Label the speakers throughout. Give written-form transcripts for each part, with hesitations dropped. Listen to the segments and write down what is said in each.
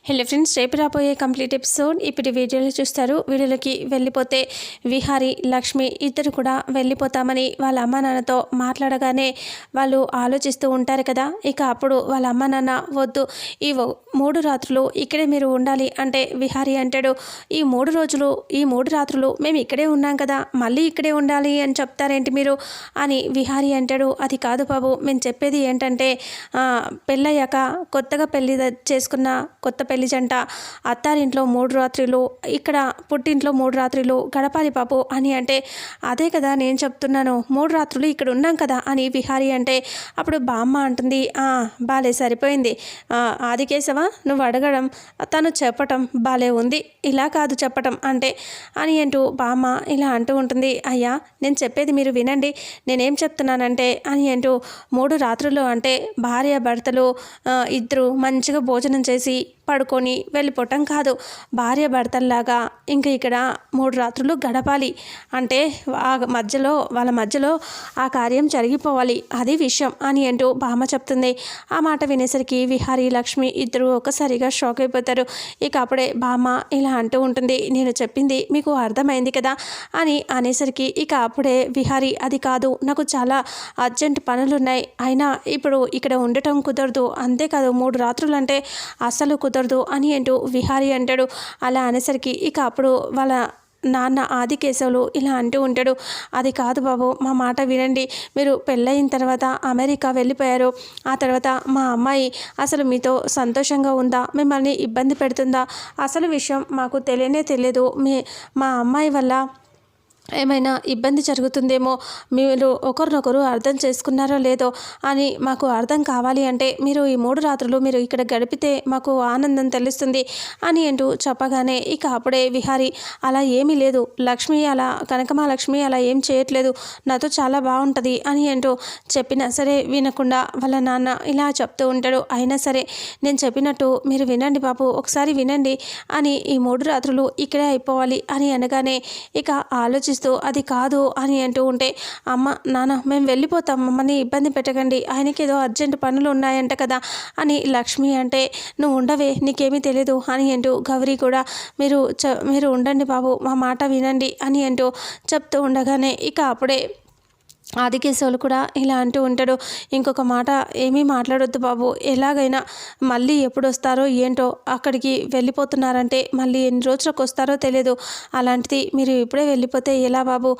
Speaker 1: Hello friends, రేపు రాబోయే complete episode ఇప్పుడు వీడియోలో చూస్తారు. వీడియోలోకి వెళ్ళిపోతే విహారీ, లక్ష్మి ఇద్దరు కూడా వెళ్ళిపోతామని వాళ్ళ అమ్మ నాన్నతో మాట్లాడగానే వాళ్ళు ఆలోచిస్తూ ఉంటారు కదా. ఇక అప్పుడు వాళ్ళ అమ్మ నాన్న వద్దు, ఈ 3 రాత్రులు ఇక్కడే మీరు ఉండాలి అంటే విహారీ అంటాడు, ఈ 3 రాత్రులు మేము ఇక్కడే ఉన్నాం కదా, మళ్ళీ ఇక్కడే ఉండాలి అని చెప్తారేంటి మీరు అని విహారీ అంటాడు. అది కాదు బాబు, మేము చెప్పేది ఏంటంటే పెళ్ళయ్యాక కొత్తగా పెళ్లి చేసుకున్న కొత్త పెళ్లి జంట అత్తారింట్లో 3 రాత్రులు, ఇక్కడ పుట్టింట్లో 3 రాత్రులు గడపాలి బాబు అని అంటే, అదే కదా నేను చెప్తున్నాను, 3 రాత్రులు ఇక్కడ ఉన్నాం కదా అని విహారీ అంటే, అప్పుడు బామ్మ అంటుంది, బాలే సరిపోయింది ఆదికేశవ, నువ్వు అడగడం తను చెప్పటం బాలే ఉంది, ఇలా కాదు చెప్పటం అంటే అని అంటూ బామ్మ ఇలా అంటూ ఉంటుంది. అయ్యా నేను చెప్పేది మీరు వినండి, నేనేం చెప్తున్నానంటే అని అంటూ 3 రాత్రులు అంటే భార్య భర్తలు ఇద్దరు మంచిగా భోజనం చేసి పడుకొని వెళ్ళిపోవటం కాదు, భార్య భర్తల్లాగా ఇంకా ఇక్కడ 3 రాత్రులు గడపాలి అంటే వాళ్ళ మధ్యలో ఆ కార్యం జరిగిపోవాలి, అది విషయం అని అంటూ బామ్మ చెప్తుంది. ఆ మాట వినేసరికి విహారీ, లక్ష్మి ఇద్దరు ఒక్కసారిగా షాక్ అయిపోతారు. ఇక అప్పుడే బామ్మ ఇలా అంటూ ఉంటుంది, నేను చెప్పింది మీకు అర్థమైంది కదా అని అనేసరికి ఇక అప్పుడే విహారీ, అది కాదు, నాకు చాలా అర్జెంట్ పనులున్నాయి, అయినా ఇప్పుడు ఇక్కడ ఉండటం కుదరదు, అంతేకాదు 3 రాత్రులు అంటే అస్సలు కుదరదు అని అంటూ విహారీ అంటాడు. అలా అనేసరికి ఇక అప్పుడు వాళ్ళ నాన్న ఆదికేశవులు ఇలా అంటూ ఉంటాడు, అది కాదు బాబు, మా మాట వినండి, మీరు పెళ్ళయిన తర్వాత అమెరికా వెళ్ళిపోయారు, ఆ తర్వాత మా అమ్మాయి అసలు మీతో సంతోషంగా ఉందా, మిమ్మల్ని ఇబ్బంది పెడుతుందా, అసలు విషయం మాకు తెలియదు, మా అమ్మాయి వల్ల ఏమైనా ఇబ్బంది జరుగుతుందేమో, మీరు ఒకరినొకరు అర్థం చేసుకున్నారో లేదో అని మాకు అర్థం కావాలి అంటే మీరు ఈ 3 రాత్రులు మీరు ఇక్కడ గడిపితే మాకు ఆనందం తెలుస్తుంది అని అంటూ చెప్పగానే ఇక అప్పుడే విహారీ, అలా ఏమీ లేదు లక్ష్మి, అలా కనకమహాలక్ష్మి అలా ఏం చేయట్లేదు, నాతో చాలా బాగుంటుంది అని అంటూ చెప్పినా సరే వినకుండా వాళ్ళ నాన్న ఇలా చెప్తూ ఉంటాడు. అయినా సరే నేను చెప్పినట్టు మీరు వినండి బాబు, ఒకసారి వినండి అని ఈ 3 రాత్రులు ఇక్కడే అయిపోవాలి అని అనగానే ఇక ఆలోచిస్తూ అది కాదు అని అంటూ ఉంటే, అమ్మ నాన్న మేము వెళ్ళిపోతాం, మమ్మల్ని ఇబ్బంది పెట్టకండి, ఆయనకి ఏదో అర్జెంట్ పనులు ఉన్నాయంట కదా అని లక్ష్మి అంటే, నువ్వు ఉండవే నీకేమీ తెలీదు అని అంటూ గౌరీ కూడా మీరు ఉండండి బాబు, మా మాట వినండి అని అంటూ చెప్తూ ఉండగానే ఇక అప్పుడే ఆదికేశవులు కూడా ఇలా అంటూ ఉంటాడు, ఇంకొక మాట ఏమీ మాట్లాడొద్దు బాబు, ఎలాగైనా మళ్ళీ ఎప్పుడు వస్తారో ఏంటో, అక్కడికి వెళ్ళిపోతున్నారంటే మళ్ళీ ఎన్ని రోజులకు వస్తారో తెలియదు, అలాంటిది మీరు ఇప్పుడే వెళ్ళిపోతే ఎలా బాబు,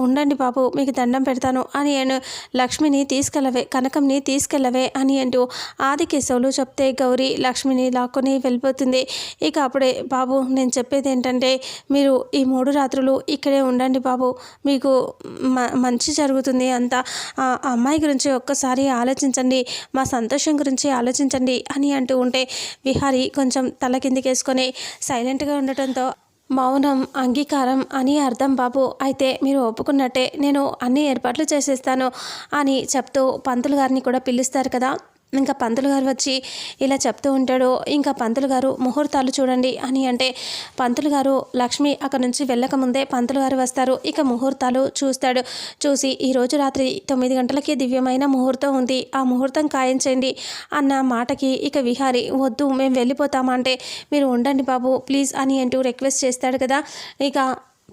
Speaker 1: ఉండండి బాబు మీకు దండం పెడతాను అని లక్ష్మిని తీసుకెళ్ళవే, కనకంని తీసుకెళ్ళవే అని అంటూ ఆదికేశవులు చెప్తే గౌరీ లక్ష్మిని లాక్కొని వెళ్ళిపోతుంది. ఇక అప్పుడే బాబు నేను చెప్పేది ఏంటంటే మీరు ఈ 3 రాత్రులు ఇక్కడే ఉండండి బాబు, మీకు మంచి జరుగుతుంది అంతా, ఆ అమ్మాయి గురించి ఒక్కసారి ఆలోచించండి, మా సంతోషం గురించి ఆలోచించండి అని అంటూ ఉంటే విహారీ కొంచెం తల కిందికేసుకొని సైలెంట్గా ఉండటంతో, మౌనం అంగీకారం అని అర్థం బాబు, అయితే మీరు ఒప్పుకున్నట్టే నేను అన్ని ఏర్పాట్లు చేసేస్తాను అని చెప్తూ పంతులు గారిని కూడా పిలుస్తారు కదా. ఇంకా పంతులు గారు వచ్చి ఇలా చెప్తూ ఉంటాడు, ఇంకా పంతులు గారు ముహూర్తాలు చూడండి అని అంటే, పంతులు గారు లక్ష్మి అక్కడ నుంచి వెళ్ళకముందే పంతులు గారు వస్తారు. ఇక ముహూర్తాలు చూస్తాడు. చూసి ఈరోజు రాత్రి 9 గంటలకి దివ్యమైన ముహూర్తం ఉంది, ఆ ముహూర్తం ఖాయం చేయండి అన్న మాటకి ఇక విహారీ, వద్దు మేము వెళ్ళిపోతామంటే, మీరు ఉండండి బాబు ప్లీజ్ అని అంటూ రిక్వెస్ట్ చేస్తాడు కదా. ఇక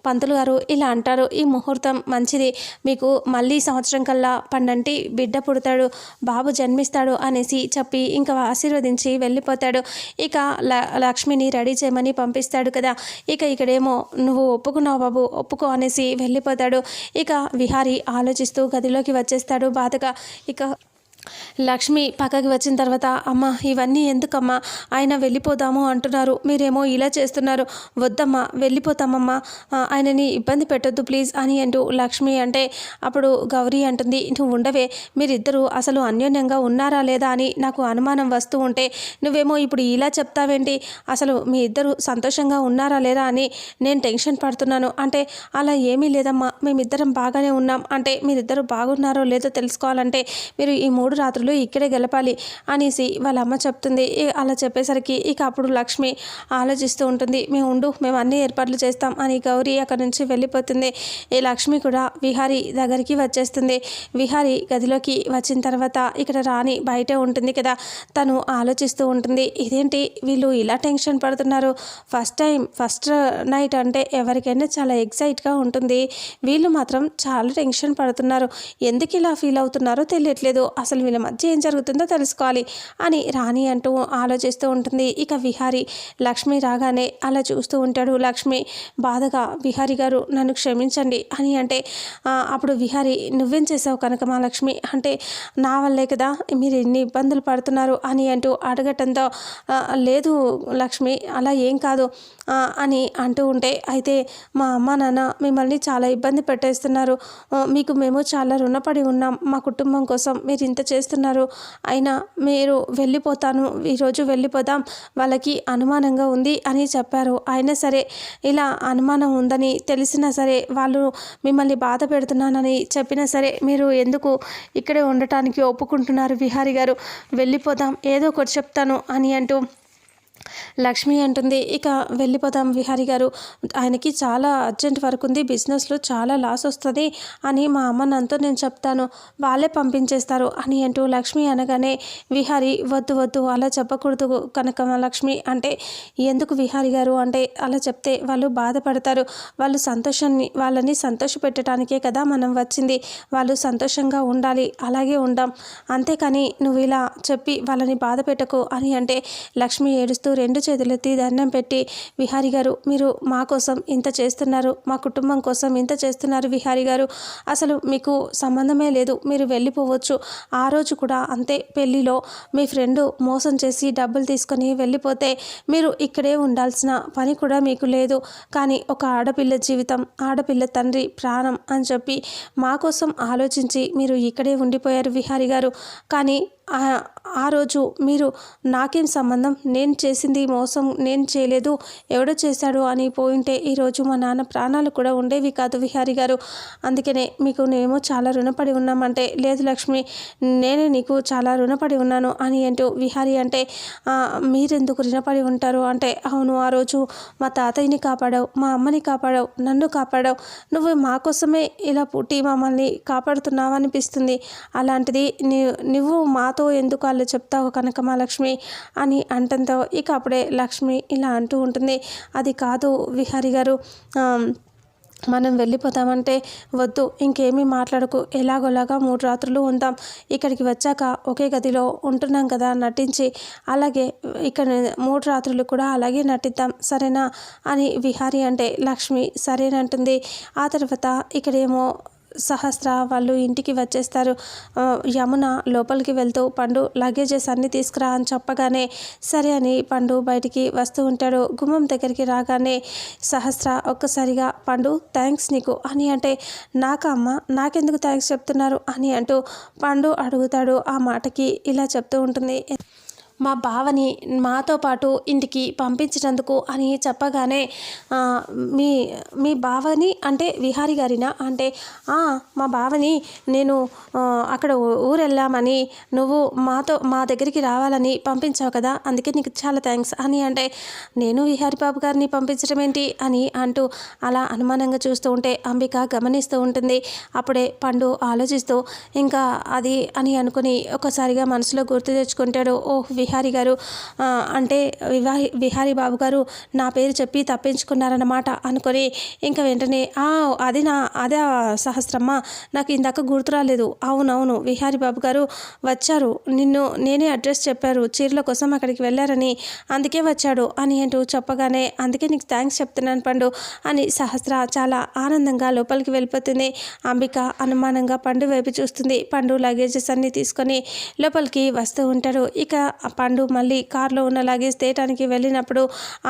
Speaker 1: పంతులు గారు ఇలా అంటారు, ఈ ముహూర్తం మంచిది, మీకు మళ్ళీ సంవత్సరం కల్లా పండంటి బిడ్డ పుడతాడు, బాబు జన్మిస్తాడు అనేసి చెప్పి ఇంకా ఆశీర్వదించి వెళ్ళిపోతాడు. ఇక లక్ష్మిని రెడీ చేయమని పంపిస్తాడు కదా. ఇక ఇక్కడేమో నువ్వు ఒప్పుకున్నావు బాబు, ఒప్పుకో అనేసి వెళ్ళిపోతాడు. ఇక విహారీ ఆలోచిస్తూ గదిలోకి వచ్చేస్తాడు బాధగా. ఇక లక్ష్మి పక్కకి వచ్చిన తర్వాత, అమ్మ ఇవన్నీ ఎందుకమ్మా, ఆయన వెళ్ళిపోదాము అంటున్నారు, మీరేమో ఇలా చేస్తున్నారు, వద్దమ్మా వెళ్ళిపోతామమ్మా, ఆయనని ఇబ్బంది పెట్టొద్దు ప్లీజ్ అని అంటూ లక్ష్మి అంటే, అప్పుడు గౌరీ అంటుంది, నువ్వు ఉండవే, మీరిద్దరూ అసలు అన్యోన్యంగా ఉన్నారా లేదా అని నాకు అనుమానం వస్తూ ఉంటే నువ్వేమో ఇప్పుడు ఇలా చెప్తావేంటి, అసలు మీ ఇద్దరు సంతోషంగా ఉన్నారా లేదా అని నేను టెన్షన్ పడుతున్నాను అంటే, అలా ఏమీ లేదమ్మా, మేమిద్దరం బాగానే ఉన్నాం అంటే, మీరిద్దరు బాగున్నారో లేదో తెలుసుకోవాలంటే మీరు ఈ 3 రాత్రులు ఇక్కడే గెలపాలి అనేసి వాళ్ళ అమ్మ చెప్తుంది. అలా చెప్పేసరికి ఇక అప్పుడు లక్ష్మి ఆలోచిస్తూ ఉంటుంది. మేము అన్ని ఏర్పాట్లు చేస్తాం అని గౌరీ అక్కడి నుంచి వెళ్ళిపోతుంది. ఈ లక్ష్మి కూడా విహారీ దగ్గరికి వచ్చేస్తుంది. విహారీ గదిలోకి వచ్చిన తర్వాత ఇక్కడ రాణి బయటే ఉంటుంది కదా, తను ఆలోచిస్తూ ఉంటుంది. ఇదేంటి వీళ్ళు ఇలా టెన్షన్ పడుతున్నారు, ఫస్ట్ నైట్ అంటే ఎవరికైనా చాలా ఎక్సైట్గా ఉంటుంది, వీళ్ళు మాత్రం చాలా టెన్షన్ పడుతున్నారు, ఎందుకు ఇలా ఫీల్ అవుతున్నారో తెలియట్లేదు, అసలు వీళ్ళ మధ్య ఏం జరుగుతుందో తెలుసుకోవాలి అని రాణి అంటూ ఆలోచిస్తూ ఉంటుంది. ఇక విహారీ లక్ష్మి రాగానే అలా చూస్తూ ఉంటాడు. లక్ష్మి బాధగా విహారీ గారు నన్ను క్షమించండి అని అంటే అప్పుడు విహారీ నువ్వేం చేసావు కనకమహాలక్ష్మి అంటే నా వల్లే కదా మీరు ఎన్ని ఇబ్బందులు పడుతున్నారు అని అంటూ అడగటంతో లేదు లక్ష్మి అలా ఏం కాదు అని అంటూ ఉంటే, అయితే మా అమ్మ నాన్న మిమ్మల్ని చాలా ఇబ్బంది పెట్టేస్తున్నారు, మీకు మేము చాలా రుణపడి ఉన్నాం, మా కుటుంబం కోసం మీరు ఇంత చేస్తున్నారు, అయినా మీరు ఈరోజు వెళ్ళిపోదాం వాళ్ళకి అనుమానంగా ఉంది అని చెప్పారు, అయినా సరే ఇలా అనుమానం ఉందని తెలిసినా సరే వాళ్ళు మిమ్మల్ని బాధ పెడుతున్నానని చెప్పినా సరే మీరు ఎందుకు ఇక్కడే ఉండటానికి ఒప్పుకుంటున్నారు విహారీ గారు, వెళ్ళిపోదాం ఏదో ఒకటి చెప్తాను అని అంటూ లక్ష్మి అంటుంది. ఇక వెళ్ళిపోదాం విహారీ గారు, ఆయనకి చాలా అర్జెంట్ వర్క్ ఉంది, బిజినెస్లో చాలా లాస్ వస్తుంది అని మా అమ్మ నాన్నతో నేను చెప్తాను, వాళ్ళే పంపించేస్తారు అని అంటూ లక్ష్మి అనగానే విహారీ వద్దు అలా చెప్పకూడదు కనకమహాలక్ష్మి అంటే, ఎందుకు విహారీ గారు అంటే అలా చెప్తే వాళ్ళు బాధపడతారు, వాళ్ళని సంతోషపెట్టడానికే కదా మనం వచ్చింది, వాళ్ళు సంతోషంగా ఉండాలి, అలాగే ఉందాం, అంతేకాని నువ్వు ఇలా చెప్పి వాళ్ళని బాధ పెట్టకు అని అంటే లక్ష్మి ఏడుస్తూ రెండు చేతులెత్తి దండం పెట్టి, విహారీ గారు మీరు మా కోసం ఇంత చేస్తున్నారు, మా కుటుంబం కోసం ఇంత చేస్తున్నారు విహారీ గారు, అసలు మీకు సంబంధమే లేదు, మీరు వెళ్ళిపోవచ్చు, ఆ రోజు కూడా అంతే, పెళ్ళిలో మీ ఫ్రెండు మోసం చేసి డబ్బులు తీసుకొని వెళ్ళిపోతే మీరు ఇక్కడే ఉండాల్సిన పని కూడా మీకు లేదు, కానీ ఒక ఆడపిల్ల జీవితం, ఆడపిల్ల తండ్రి ప్రాణం అని చెప్పి మా కోసం ఆలోచించి మీరు ఇక్కడే ఉండిపోయారు విహారీ గారు, కానీ ఆ రోజు మీరు నాకేం సంబంధం, నేను చేసింది మోసం నేను చేయలేదు, ఎవడో చేశాడు అని పోయింటే ఈరోజు మా నాన్న ప్రాణాలు కూడా ఉండేవి కాదు విహారీ గారు, అందుకనే మీకు మేము చాలా రుణపడి ఉన్నామంటే, లేదు లక్ష్మి నేనే నీకు చాలా రుణపడి ఉన్నాను అని అంటూ విహారీ అంటే, మీరెందుకు రుణపడి ఉంటారు అంటే, అవును ఆ రోజు మా తాతయ్యని కాపాడావు, మా అమ్మని కాపాడావు, నన్ను కాపాడావు, నువ్వు మా కోసమే ఇలా పుట్టి మమ్మల్ని కాపాడుతున్నావు అనిపిస్తుంది, అలాంటిది నువ్వు మాతో ఎందుకు వాళ్ళు చెప్తావు కనకమహాలక్ష్మి అని అంటంతో ఇక అప్పుడే లక్ష్మి ఇలా అంటూ ఉంటుంది, అది కాదు విహారీ గారు, మనం వెళ్ళిపోతామంటే వద్దు ఇంకేమీ మాట్లాడకు, ఎలాగోలాగా 3 రాత్రులు ఉందాం, ఇక్కడికి వచ్చాక ఒకే గదిలో ఉంటున్నాం కదా నటించి, అలాగే ఇక్కడ 3 రాత్రులు కూడా అలాగే నటిద్దాం సరేనా అని విహారీ అంటే లక్ష్మి సరేనంటుంది. ఆ తర్వాత ఇక్కడేమో సహస్ర వాళ్ళు ఇంటికి వచ్చేస్తారు. యమున లోపలికి వెళ్తూ పండు లగేజెస్ అన్నీ తీసుకురా అని చెప్పగానే సరే అని పండు బయటికి వస్తూ ఉంటాడు. గుమ్మం దగ్గరికి రాగానే సహస్ర ఒక్కసారిగా పండు థ్యాంక్స్ నీకు అని అంటే, నాకమ్మ నాకెందుకు థ్యాంక్స్ చెప్తున్నారు అని అంటూ పండు అడుగుతాడు. ఆ మాటకి ఇలా చెప్తూ ఉంటుంది, మా బావని మాతో పాటు ఇంటికి పంపించినందుకు అని చెప్పగానే మీ బావని అంటే విహారీ గారినా అంటే మా బావని నేను అక్కడ ఊరు వెళ్ళామని నువ్వు మా దగ్గరికి రావాలని పంపించావు కదా, అందుకే నీకు చాలా థ్యాంక్స్ అని అంటే, నేను విహారీ బాబు గారిని పంపించడం ఏంటి అని అంటూ అలా అనుమానంగా చూస్తూ ఉంటే అంబిక గమనిస్తూ ఉంటుంది. అప్పుడే పండు ఆలోచిస్తూ ఇంకా అది అని అనుకుని ఒకసారిగా మనసులో గుర్తు తెచ్చుకుంటాడు. ఓహ్ విహారీ గారు అంటే విహారీ బాబు గారు నా పేరు చెప్పి తప్పించుకున్నారన్నమాట అనుకొని ఇంకా వెంటనే అదే సహస్రమ్మ నాకు ఇందాక గుర్తు రాలేదు, అవునవును విహారీ బాబు గారు వచ్చారు, నేనే అడ్రస్ చెప్పారు, చీరల కోసం అక్కడికి వెళ్ళారని అందుకే వచ్చాడు అని అంటూ చెప్పగానే, అందుకే నీకు థ్యాంక్స్ చెప్తున్నాను పండు అని సహస్ర చాలా ఆనందంగా లోపలికి వెళ్ళిపోతుంది. అంబిక అనుమానంగా పండు వైపు చూస్తుంది. పండు లగేజెస్ అన్నీ తీసుకొని లోపలికి వస్తూ ఉంటాడు. ఇక పండు మళ్ళీ కారులో ఉన్న లగేజ్ తేయటానికి వెళ్ళినప్పుడు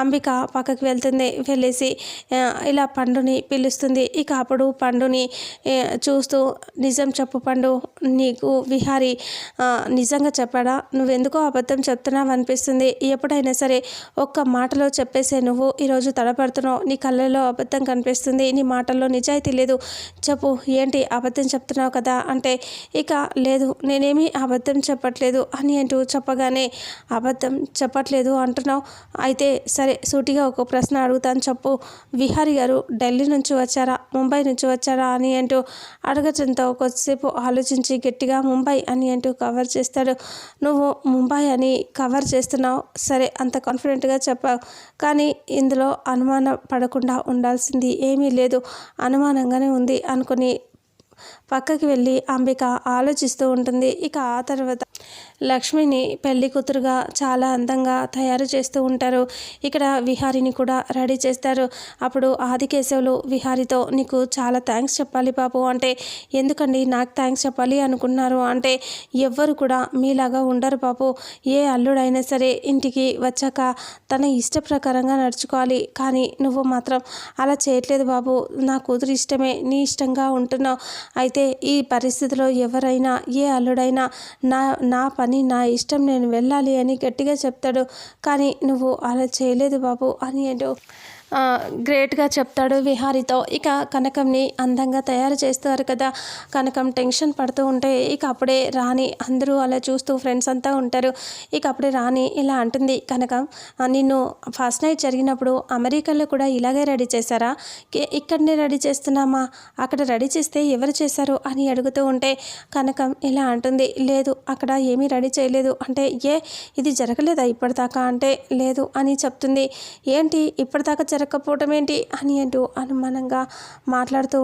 Speaker 1: అంబిక పక్కకి వెళ్తుంది. వెళ్ళేసి ఇలా పండుని పిలుస్తుంది. ఇక అప్పుడు పండుని చూస్తూ నిజం చెప్పు పండు, నీకు విహారీ నిజంగా చెప్పాడా? నువ్వెందుకో అబద్ధం చెప్తున్నావు అనిపిస్తుంది. ఎప్పుడైనా సరే ఒక్క మాటలో చెప్పేసే నువ్వు ఈరోజు తడపడుతున్నావు. నీ కళ్ళల్లో అబద్ధం కనిపిస్తుంది, నీ మాటల్లో నిజాయితీ లేదు. చెప్పు ఏంటి అబద్ధం చెప్తున్నావు కదా అంటే ఇక లేదు నేనేమీ అబద్ధం చెప్పట్లేదు అని అంటూ చెప్పగానే అబద్ధం చెప్పట్లేదు అంటున్నావు. అయితే సరే సూటిగా ఒక ప్రశ్న అడుగుతాను చెప్పు. విహారీ గారు ఢిల్లీ నుంచి వచ్చారా ముంబై నుంచి వచ్చారా అని అంటూ అడగటంతో కొద్దిసేపు ఆలోచించి గట్టిగా ముంబై అని అంటూ కవర్ చేస్తాడు. నువ్వు ముంబై అని కవర్ చేస్తున్నావు సరే, అంత కాన్ఫిడెంట్గా చెప్పావు, కానీ ఇందులో అనుమానం పడకుండా ఉండాల్సింది ఏమీ లేదు, అనుమానంగానే ఉంది అనుకుని పక్కకి వెళ్ళి అంబిక ఆలోచిస్తూ ఉంటుంది. ఇక ఆ తర్వాత లక్ష్మిని పెళ్లి కూతురుగా చాలా అందంగా తయారు చేస్తూ ఉంటారు. ఇక్కడ విహారిని కూడా రెడీ చేస్తారు. అప్పుడు ఆదికేశవులు విహారితో నీకు చాలా థ్యాంక్స్ చెప్పాలి బాబు అంటే ఎందుకండి నాకు థ్యాంక్స్ చెప్పాలి అనుకున్నారు అంటే ఎవ్వరు కూడా మీలాగా ఉండరు బాబు. ఏ అల్లుడైనా సరే ఇంటికి వచ్చాక తన ఇష్ట ప్రకారంగా నడుచుకోవాలి, కానీ నువ్వు మాత్రం అలా చేయట్లేదు బాబు. నా కూతురు ఇష్టమే, నీ ఇష్టంగా ఉంటున్నావు. అయితే ఈ పరిస్థితిలో ఎవరైనా ఏ అల్లుడైనా నా పని నా ఇష్టం, నేను వెళ్ళాలి అని గట్టిగా చెప్తాడు, కానీ నువ్వు అలా చేయలేదు బాబు అని అంటూ గ్రేట్గా చెప్తాడు విహారితో. ఇక కనకంని అందంగా తయారు చేస్తారు కదా. కనకం టెన్షన్ పడుతూ ఉంటే ఇక అప్పుడే రాణి అందరూ అలా చూస్తూ ఫ్రెండ్స్ అంతా ఉంటారు. ఇక అప్పుడే రాణి ఇలా అంటుంది, కనకం నిన్ను ఫస్ట్ నైట్ జరిగినప్పుడు అమెరికాలో కూడా ఇలాగే రెడీ చేశారా? ఇక్కడనే రెడీ చేస్తున్నామా? అక్కడ రెడీ చేస్తే ఎవరు చేశారు అని అడుగుతూ ఉంటే కనకం ఇలా అంటుంది, లేదు అక్కడ ఏమీ రెడీ చేయలేదు అంటే ఇది జరగలేదా ఇప్పటిదాకా అంటే లేదు అని చెప్తుంది. ఏంటి ఇప్పటిదాకా జరగకపోవడం ఏంటి అని అంటూ అనుమానంగా మాట్లాడుతూ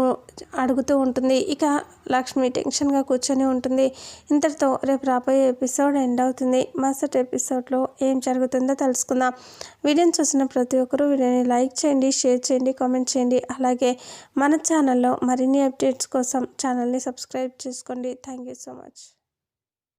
Speaker 1: అడుగుతూ ఉంటుంది. ఇక లక్ష్మి టెన్షన్గా కూర్చొని ఉంటుంది. ఇంతటితో రేపు రాబోయే ఎపిసోడ్ ఎండ్ అవుతుంది. మరుసటి ఎపిసోడ్లో ఏం జరుగుతుందో తెలుసుకుందాం. వీడియోని చూసిన ప్రతి ఒక్కరూ వీడియోని లైక్ చేయండి, షేర్ చేయండి, కామెంట్ చేయండి. అలాగే మన ఛానల్లో మరిన్ని అప్డేట్స్ కోసం ఛానల్ని సబ్స్క్రైబ్ చేసుకోండి. Thank you so much.